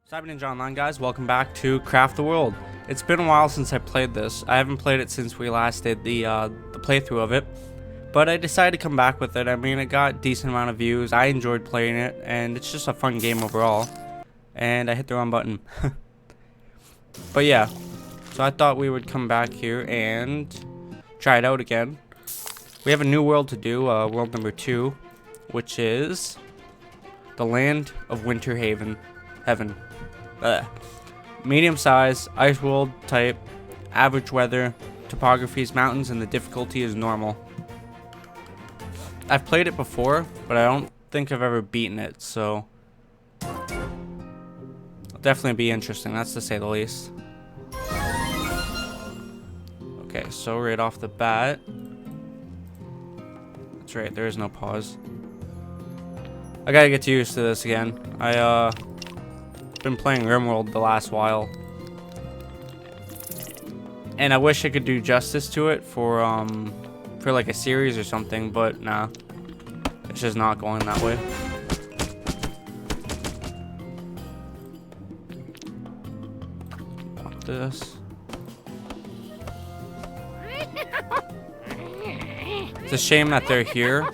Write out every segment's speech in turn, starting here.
Cyber Ninja Online, guys, welcome back to Craft the World. It's been a while since I played this. I haven't played it since we last did the playthrough of it, but I decided to come back with it. I mean, it got a decent amount of views. I enjoyed playing it, and it's just a fun game overall. And I hit the wrong button. But yeah, so I thought we would come back here and try it out again. We have a new world to do, world number 2, which is the Land of Winter Heaven. Medium size, ice world type, average weather, topography is mountains, and the difficulty is normal. I've played it before, but I don't think I've ever beaten it, so it'll definitely be interesting, that's to say the least. Okay, so right off the bat, that's right, there is no pause. I gotta get used to this again. Been playing RimWorld the last while, and I wish I could do justice to it for like a series or something, but nah, it's just not going that way. Not this. It's a shame that they're here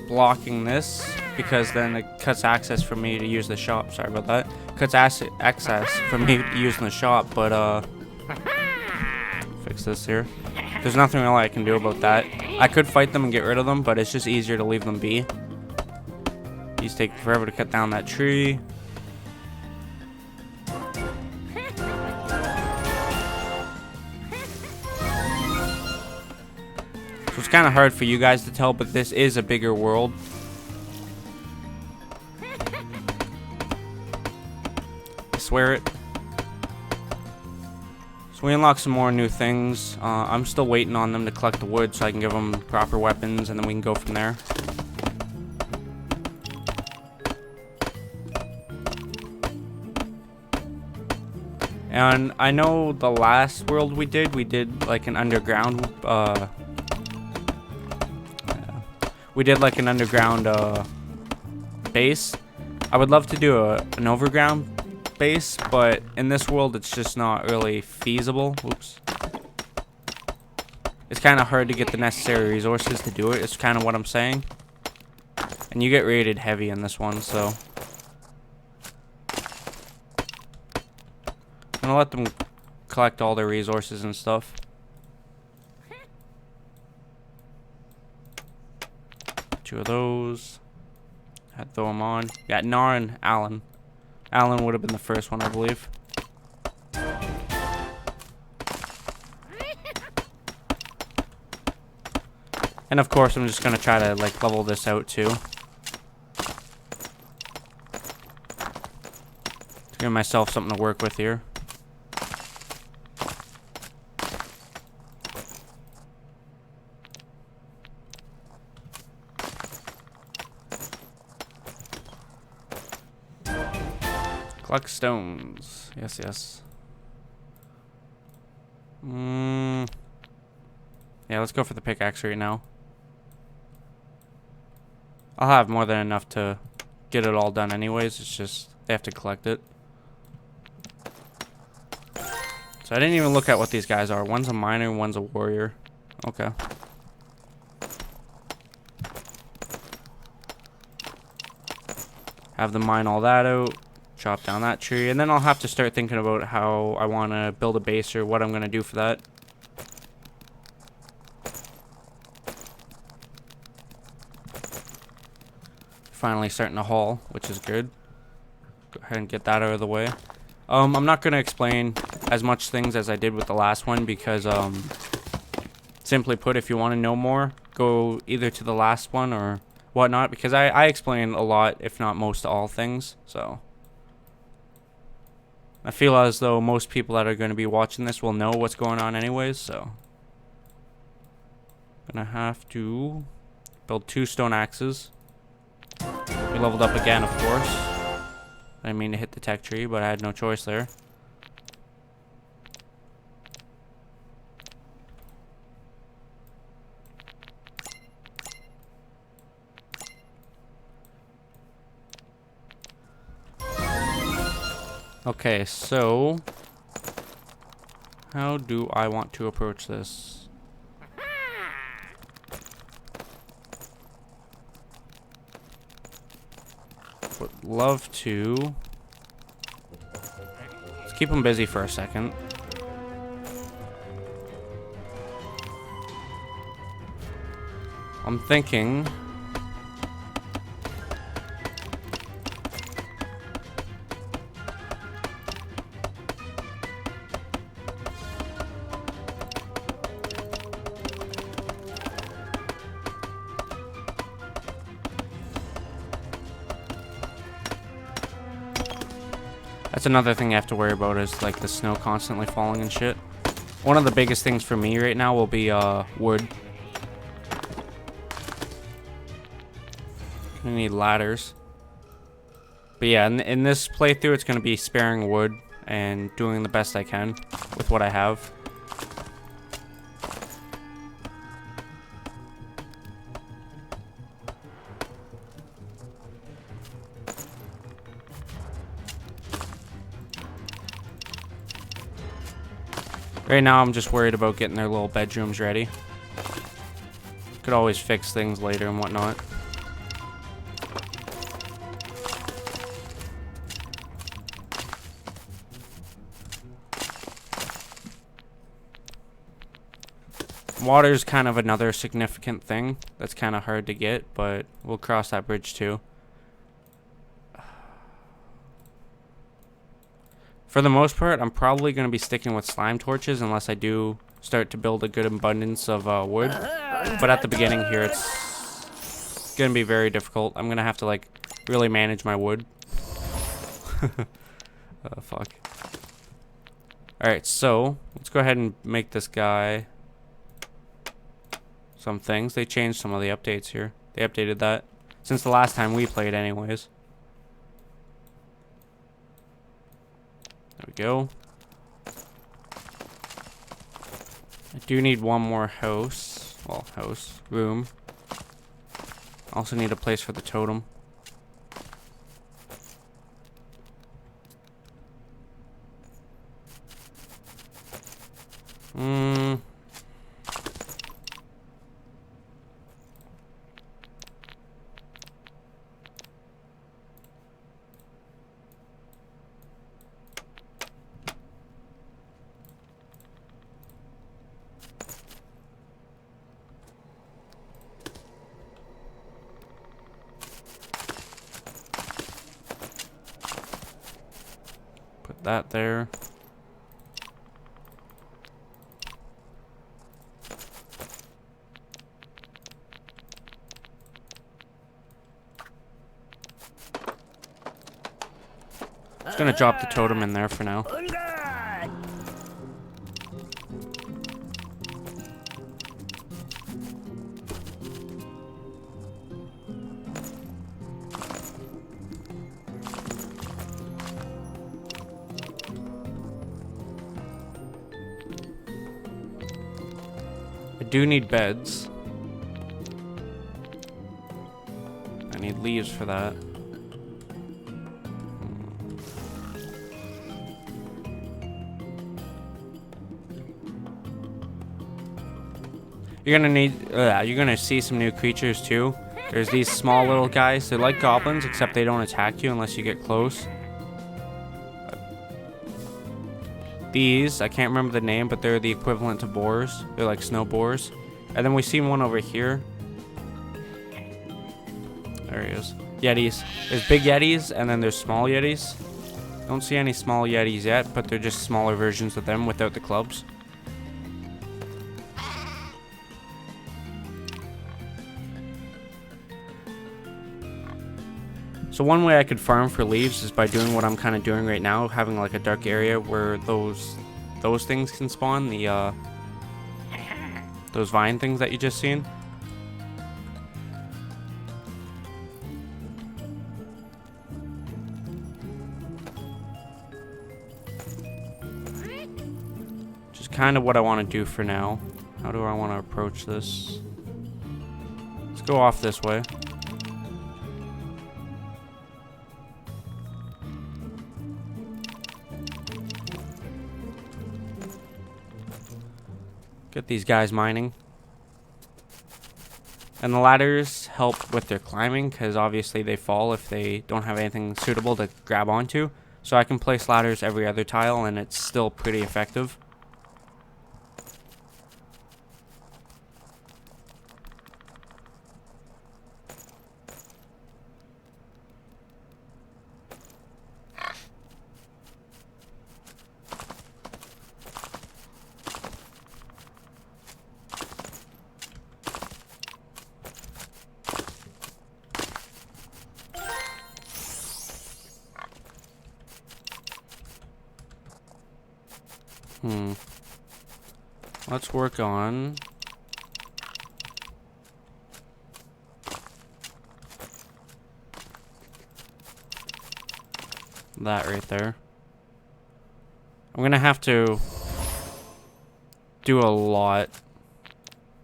blocking this, because then it cuts access for me to use the shop. Sorry about that. Cuts access for me using the shop, but fix this here. There's nothing really I can do about that. I could fight them and get rid of them, but it's just easier to leave them be. These take forever to cut down that tree. So it's kind of hard for you guys to tell, but this is a bigger world. Swear it. So we unlock some more new things. I'm still waiting on them to collect the wood so I can give them proper weapons, and then we can go from there. And I know the last world we did like an underground base. I would love to do an overground base, but in this world it's just not really feasible. Oops. It's kind of hard to get the necessary resources to do it. It's kind of what I'm saying. And you get rated heavy in this one, so I'm gonna let them collect all their resources and stuff. Two of those. I'd throw them on. Got Nar and Alan. Alan would have been the first one, I believe. And of course, I'm just gonna try to like level this out too, to give myself something to work with here. Collect stones. Yes, yes. Yeah, let's go for the pickaxe right now. I'll have more than enough to get it all done anyways. It's just they have to collect it. So I didn't even look at what these guys are. One's a miner, one's a warrior. Okay. Have them mine all that out. Chop down that tree, and then I'll have to start thinking about how I want to build a base or what I'm going to do for that. Finally starting to haul, which is good. Go ahead and get that out of the way. I'm not going to explain as much things as I did with the last one, because simply put, if you want to know more, go either to the last one or whatnot, because I explain a lot, if not most all things, so I feel as though most people that are going to be watching this will know what's going on anyways, so gonna have to build 2 stone axes. We leveled up again, of course. I didn't mean to hit the tech tree, but I had no choice there. Okay, so how do I want to approach this? Would love to. Let's keep him busy for a second. I'm thinking. That's another thing I have to worry about is like the snow constantly falling and shit. One of the biggest things for me right now will be wood. I need ladders. But yeah, in this playthrough it's going to be sparing wood and doing the best I can with what I have. Right now, I'm just worried about getting their little bedrooms ready. Could always fix things later and whatnot. Water's kind of another significant thing that's kind of hard to get, but we'll cross that bridge too. For the most part, I'm probably going to be sticking with slime torches unless I do start to build a good abundance of wood. But at the beginning here, it's going to be very difficult. I'm going to have to, like, really manage my wood. Oh, fuck. Alright, so let's go ahead and make this guy some things. They changed some of the updates here. They updated that since the last time we played anyways. There we go. I do need one more house. Well, room. Also need a place for the totem. Put that there. Just gonna drop the totem in there for now. I do need beds. I need leaves for that. You're gonna see some new creatures too. There's these small little guys. They're like goblins, except they don't attack you unless you get close. These, I can't remember the name, but they're the equivalent to boars. They're like snow boars. And then we see one over here. There he is. Yetis. There's big yetis, and then there's small yetis. Don't see any small yetis yet, but they're just smaller versions of them without the clubs. So one way I could farm for leaves is by doing what I'm kind of doing right now, having like a dark area where those things can spawn, the those vine things that you just seen. Just kind of what I want to do for now. How do I want to approach this? Let's go off this way. Get these guys mining. And the ladders help with their climbing, because obviously they fall if they don't have anything suitable to grab onto. So I can place ladders every other tile, and it's still pretty effective. Let's work on that right there. I'm gonna have to do a lot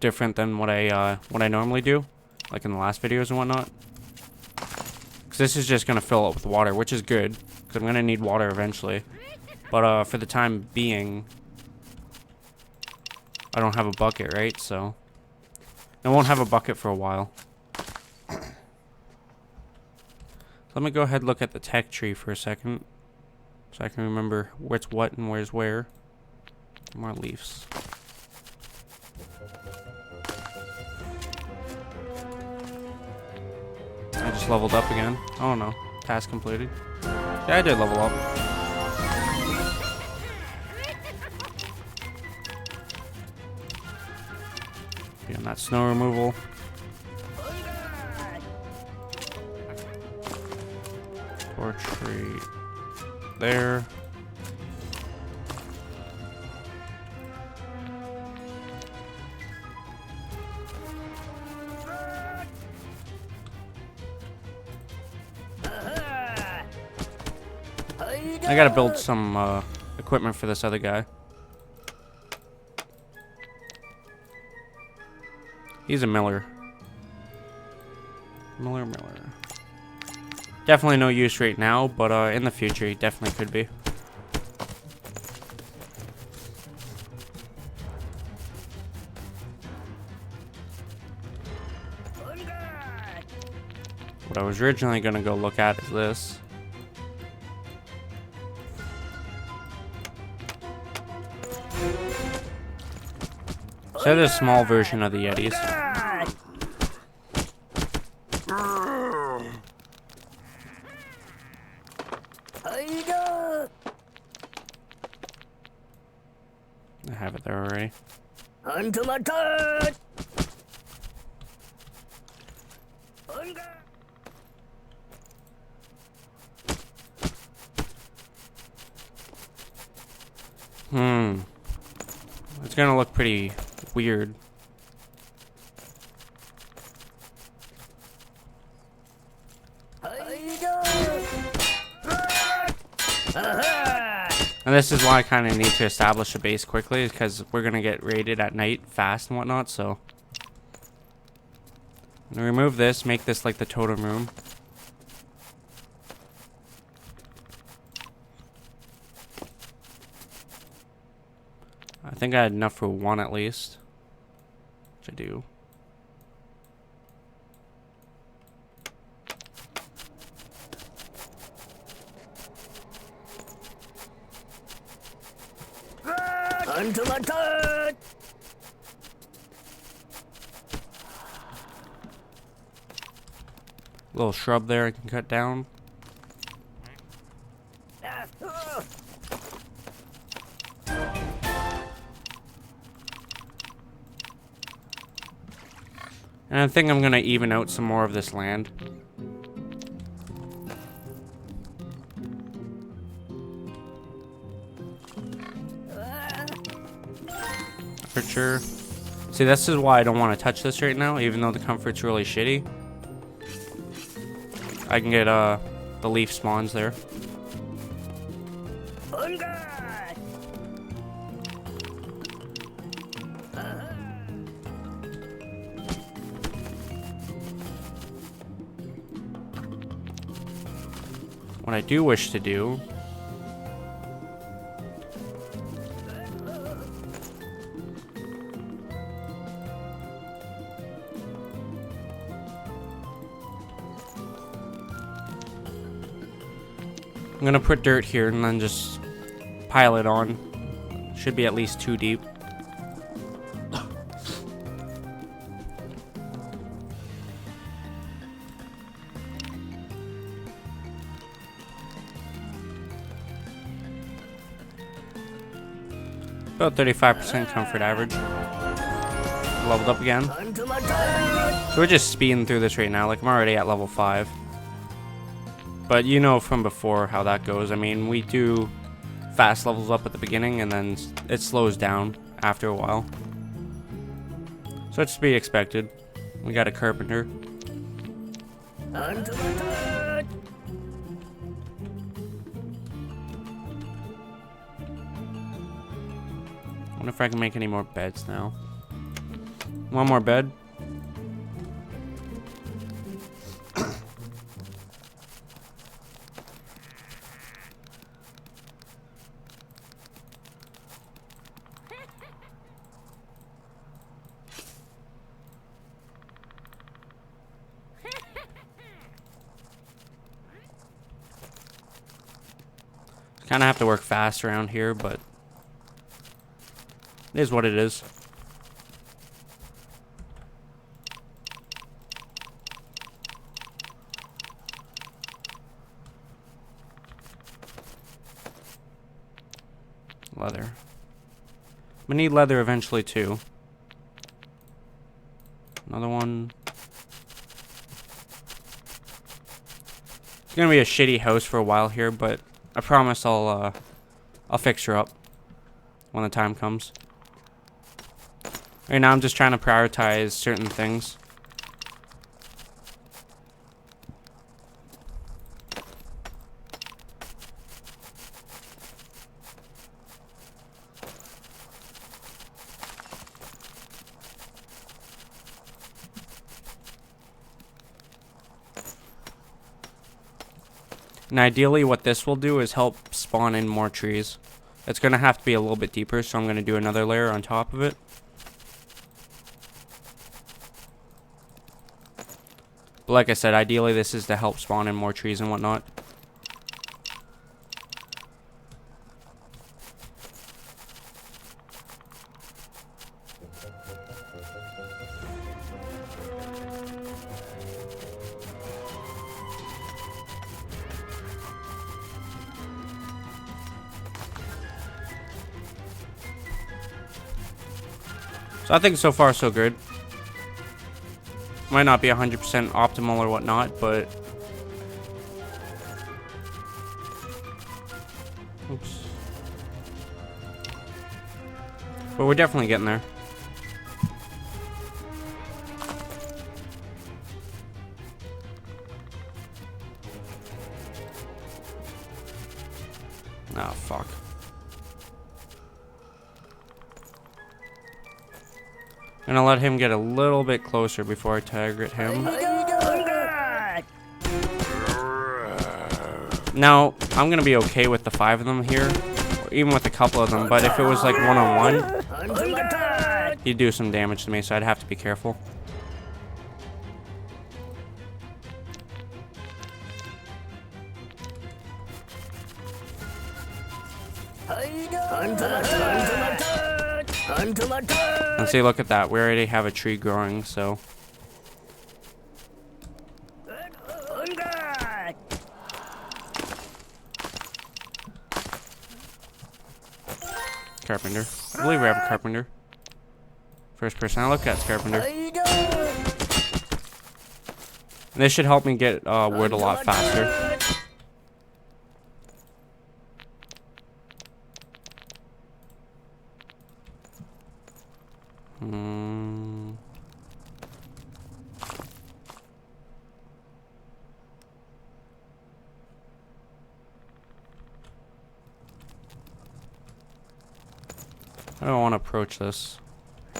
different than what I normally do, like in the last videos and whatnot. Because this is just gonna fill up with water, which is good, because I'm gonna need water eventually. But for the time being, I don't have a bucket, right? So I won't have a bucket for a while. Let me go ahead and look at the tech tree for a second, so I can remember what's what and where's where. More leaves. I just leveled up again. Oh no, task completed. Yeah, I did level up. And that snow removal. Torch tree there. I gotta build some equipment for this other guy. He's a miller. Miller. Definitely no use right now, but in the future he definitely could be. What I was originally gonna go look at is this. So there's a small version of the Yetis. I have it there already. It's gonna look pretty weird. And this is why I kind of need to establish a base quickly, because we're gonna get raided at night fast and whatnot. So I'm gonna remove this, make this like the totem room. I think I had enough for one at least, which I do. Little shrub there I can cut down. And I think I'm gonna even out some more of this land. For sure. See, this is why I don't want to touch this right now, even though the comfort's really shitty. I can get the leaf spawns there. What I do wish to do I'm gonna put dirt here and then just pile it on. Should be at least 2 deep. About 35% comfort average. Leveled up again. So we're just speeding through this right now. Like, I'm already at level 5. But you know from before how that goes. I mean, we do fast levels up at the beginning and then it slows down after a while. So it's to be expected. We got a carpenter. I wonder if I can make any more beds now. One more bed. Kind of have to work fast around here, but it is what it is. Leather. We need leather eventually too. Another one. It's gonna be a shitty house for a while here, but I promise I'll fix her up when the time comes. Right now I'm just trying to prioritize certain things. And ideally what this will do is help spawn in more trees. It's going to have to be a little bit deeper, so I'm going to do another layer on top of it. But like I said, ideally this is to help spawn in more trees and whatnot. So I think so far so good. Might not be 100% optimal or whatnot, but oops. But we're definitely getting there. Oh, fuck. I'm gonna let him get a little bit closer before I target him. Now, I'm gonna be okay with the 5 of them here, or even with a couple of them, but if it was like one-on-one, he'd do some damage to me, so I'd have to be careful. And see, look at that. We already have a tree growing, so. Carpenter. I believe we have a carpenter. First person I look at is carpenter. And this should help me get wood a lot faster. I don't want to approach this. I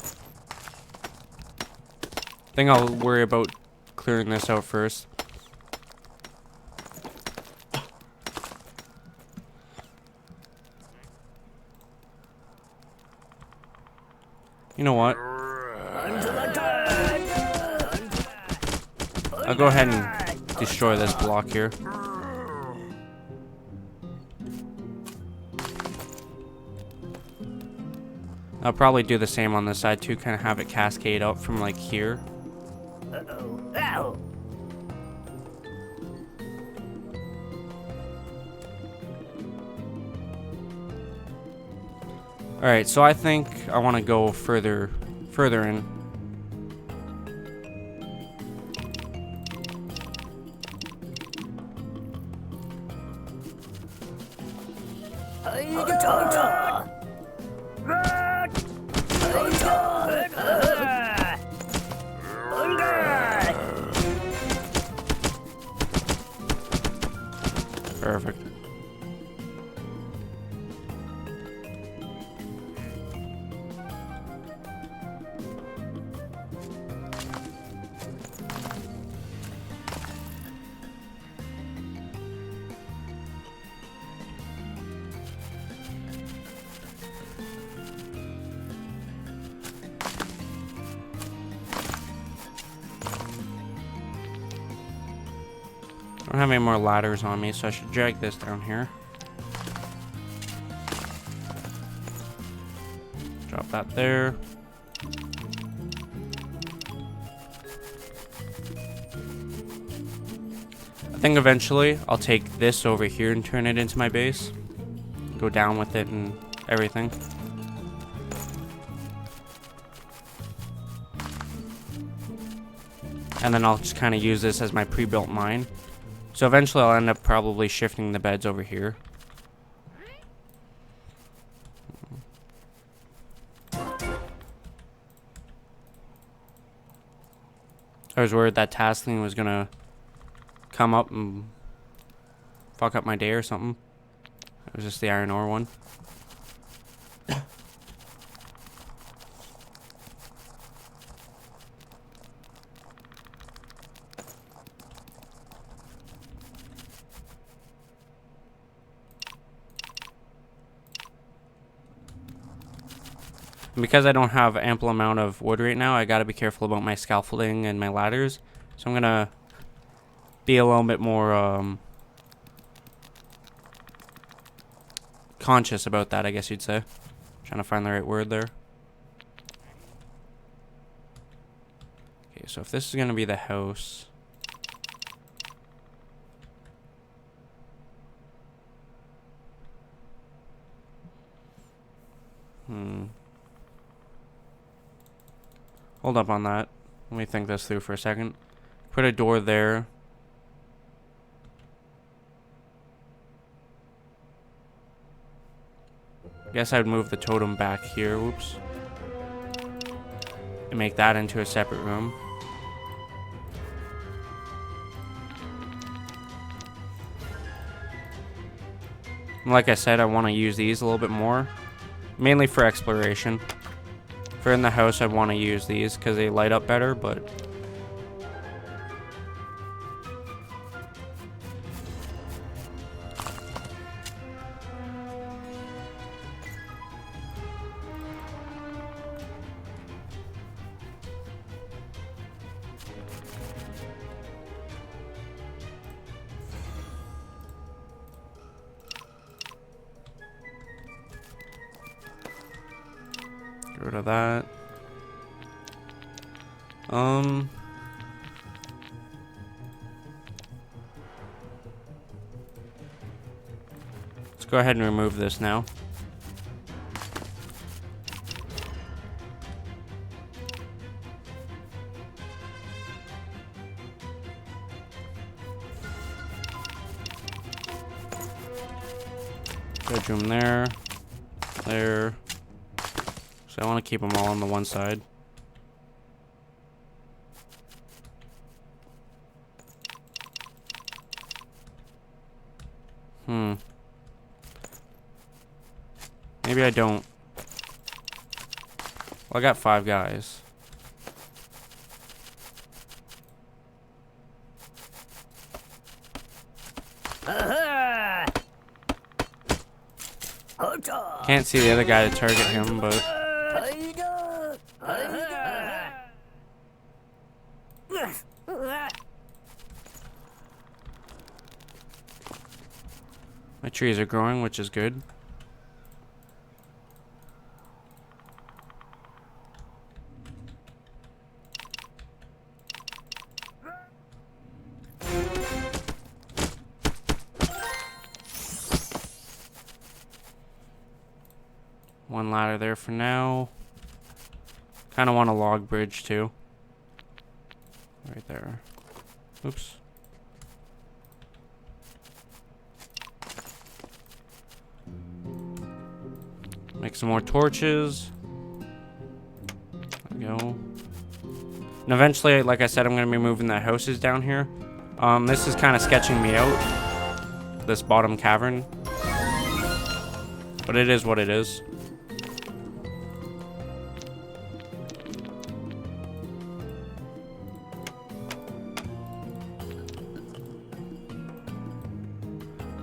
think I'll worry about clearing this out first. You know what? I'll go ahead and destroy this block here. I'll probably do the same on this side too, kind of have it cascade up from like here. Uh-oh. Ow! Alright, so I think I want to go further in. Perfect. I don't have any more ladders on me, so I should drag this down here. Drop that there. I think eventually I'll take this over here and turn it into my base. Go down with it and everything. And then I'll just kind of use this as my pre-built mine. So eventually I'll end up probably shifting the beds over here. I was worried that tasking was gonna come up and fuck up my day or something. It was just the iron ore one. And because I don't have ample amount of wood right now, I gotta be careful about my scaffolding and my ladders. So I'm gonna be a little bit more conscious about that, I guess you'd say. Trying to find the right word there. Okay, so if this is gonna be the house, hold up on that. Let me think this through for a second. Put a door there. Guess I'd move the totem back here. Whoops. And make that into a separate room. And like I said, I want to use these a little bit more. Mainly for exploration. For in the house, I'd want to use these because they light up better, but... Get rid of that. Let's go ahead and remove this now. Bedroom there. There. So I want to keep them all on the one side. Maybe I don't. Well, I got 5 guys. Can't see the other guy to target him, but... My trees are growing, which is good. One ladder there for now. Kind of want a log bridge too. Right there. Oops. Make some more torches. There we go. And eventually, like I said, I'm going to be moving the houses down here. This is kind of sketching me out. This bottom cavern. But it is what it is.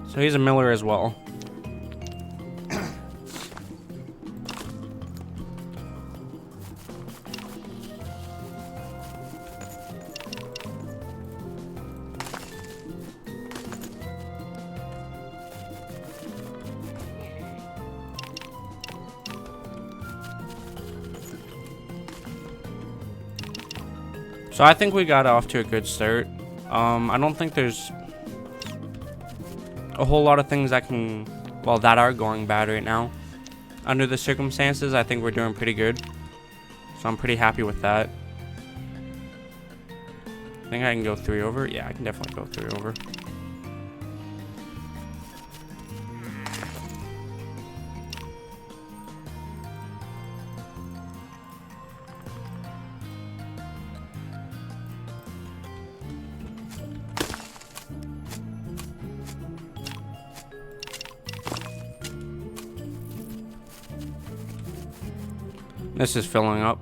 So he's a miller as well. So I think we got off to a good start. I don't think there's a whole lot of things that can, well, that are going bad right now. Under the circumstances, I think we're doing pretty good. So I'm pretty happy with that. I think I can go 3 over. Yeah, I can definitely go 3 over. This is filling up.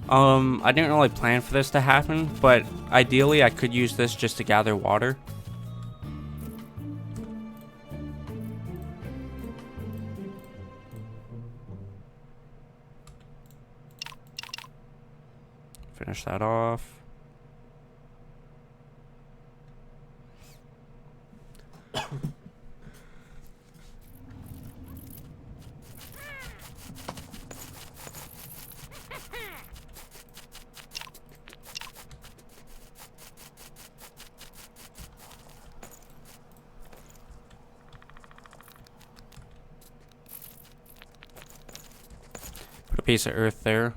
I didn't really plan for this to happen, but ideally I could use this just to gather water. Finish that off. Put a piece of earth there.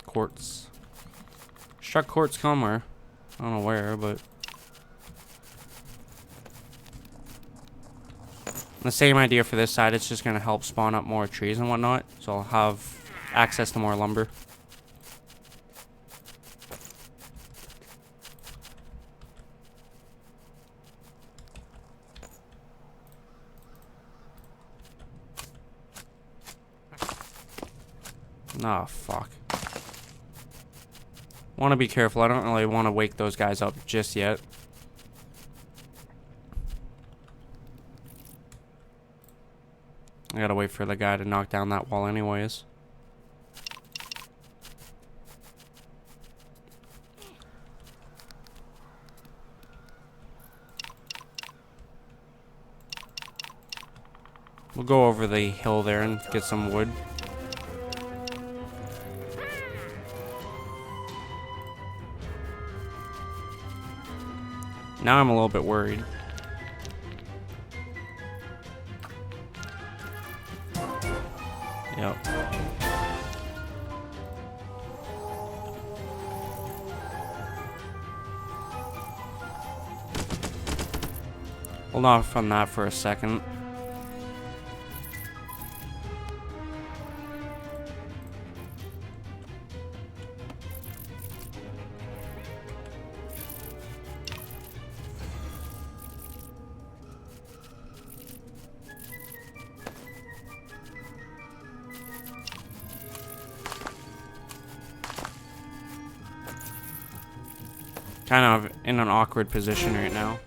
Quartz. Struck quartz somewhere. I don't know where, but the same idea for this side. It's just going to help spawn up more trees and whatnot. So I'll have access to more lumber. Oh, fuck. Want to be careful. I don't really want to wake those guys up just yet. I gotta wait for the guy to knock down that wall anyways. We'll go over the hill there and get some wood. Now I'm a little bit worried. Yep. Hold off on that for a second. Kind of in an awkward position right now.